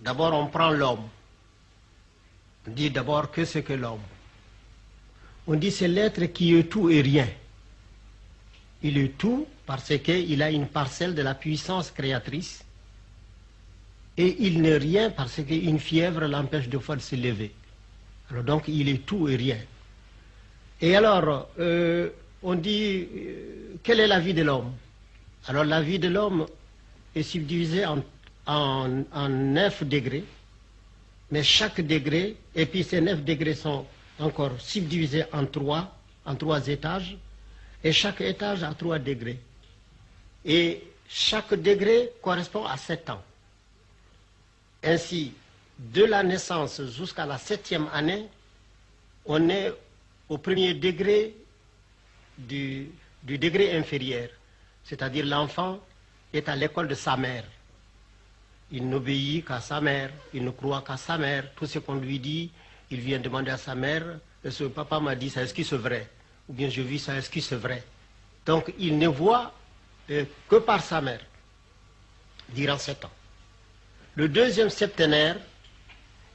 D'abord, on prend l'homme. On dit d'abord que c'est que l'homme. On dit c'est l'être qui est tout et rien. Il est tout parce qu'il a une parcelle de la puissance créatrice et il n'est rien parce qu'une fièvre l'empêche de fois de se lever. Alors donc il est tout et rien. Et alors, on dit, quelle est la vie de l'homme? Alors la vie de l'homme est subdivisée en 9 degrés, mais chaque degré, et puis ces 9 degrés sont encore subdivisés en 3 étages, et chaque étage a 3 degrés. Et chaque degré correspond à 7 ans. Ainsi, de la naissance jusqu'à la 7e année, on est au premier degré du degré inférieur. C'est-à-dire l'enfant est à l'école de sa mère. Il n'obéit qu'à sa mère, il ne croit qu'à sa mère. Tout ce qu'on lui dit, il vient demander à sa mère, ce papa m'a dit ça, est-ce que c'est vrai? Ou bien je vis ça, est-ce que c'est vrai? Donc il ne voit que par sa mère, durant 7 ans. Le deuxième septénaire,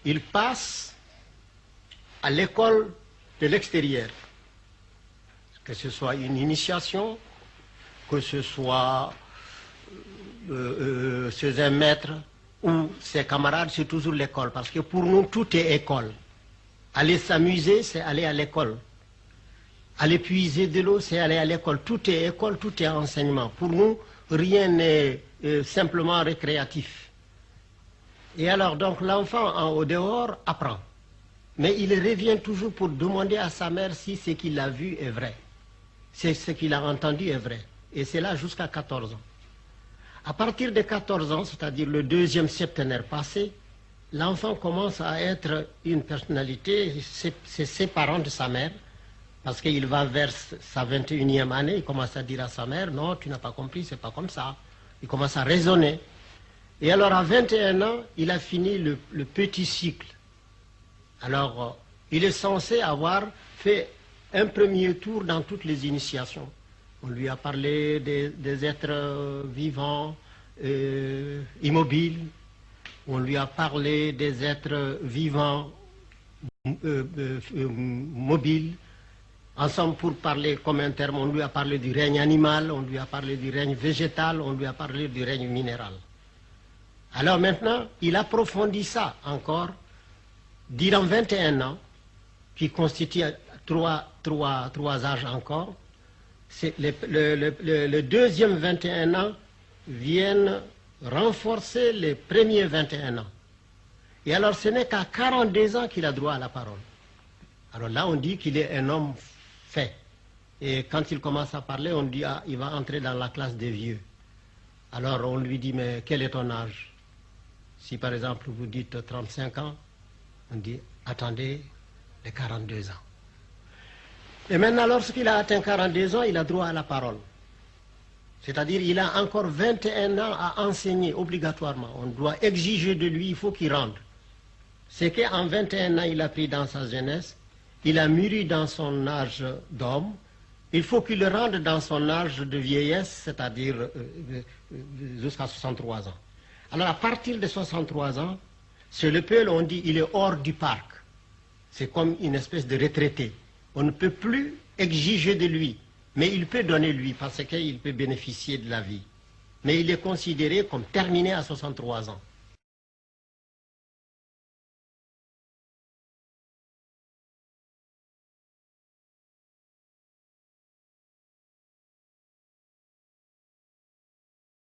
il passe à l'école de l'extérieur. Que ce soit une initiation, que ce soit chez un maître ou ses camarades, c'est toujours l'école. Parce que pour nous, tout est école. Aller s'amuser, c'est aller à l'école. Aller puiser de l'eau, c'est aller à l'école. Tout est école, tout est enseignement. Pour nous, rien n'est simplement récréatif. Et alors, donc, l'enfant au dehors apprend. Mais il revient toujours pour demander à sa mère si ce qu'il a vu est vrai. Si ce qu'il a entendu est vrai. Et c'est là jusqu'à 14 ans. À partir de 14 ans, c'est-à-dire le deuxième septénaire passé, l'enfant commence à être une personnalité, c'est séparant de sa mère, parce qu'il va vers sa 21e année, il commence à dire à sa mère, non, tu n'as pas compris, c'est pas comme ça. Il commence à raisonner. Et alors à 21 ans, il a fini le petit cycle. Alors, il est censé avoir fait un premier tour dans toutes les initiations. On lui a parlé des êtres vivants, immobiles. On lui a parlé des êtres vivants, mobiles. Ensemble, pour parler comme un terme, on lui a parlé du règne animal, on lui a parlé du règne végétal, on lui a parlé du règne minéral. Alors maintenant, il approfondit ça encore, durant 21 ans, qui constitue trois âges encore. Le deuxième 21 ans viennent renforcer les premiers 21 ans. Et alors ce n'est qu'à 42 ans qu'il a droit à la parole. Alors là on dit qu'il est un homme fait. Et quand il commence à parler, on dit ah, il va entrer dans la classe des vieux. Alors on lui dit mais quel est ton âge? Si par exemple vous dites 35 ans, on dit attendez les 42 ans. Et maintenant, lorsqu'il a atteint 42 ans, il a droit à la parole. C'est-à-dire il a encore 21 ans à enseigner obligatoirement. On doit exiger de lui, il faut qu'il rende. C'est qu'en 21 ans, il a pris dans sa jeunesse, il a mûri dans son âge d'homme, il faut qu'il le rende dans son âge de vieillesse, c'est-à-dire jusqu'à 63 ans. Alors à partir de 63 ans, chez le peuple, on dit il est hors du parc. C'est comme une espèce de retraité. On ne peut plus exiger de lui, mais il peut donner lui parce qu'il peut bénéficier de la vie. Mais il est considéré comme terminé à 63 ans.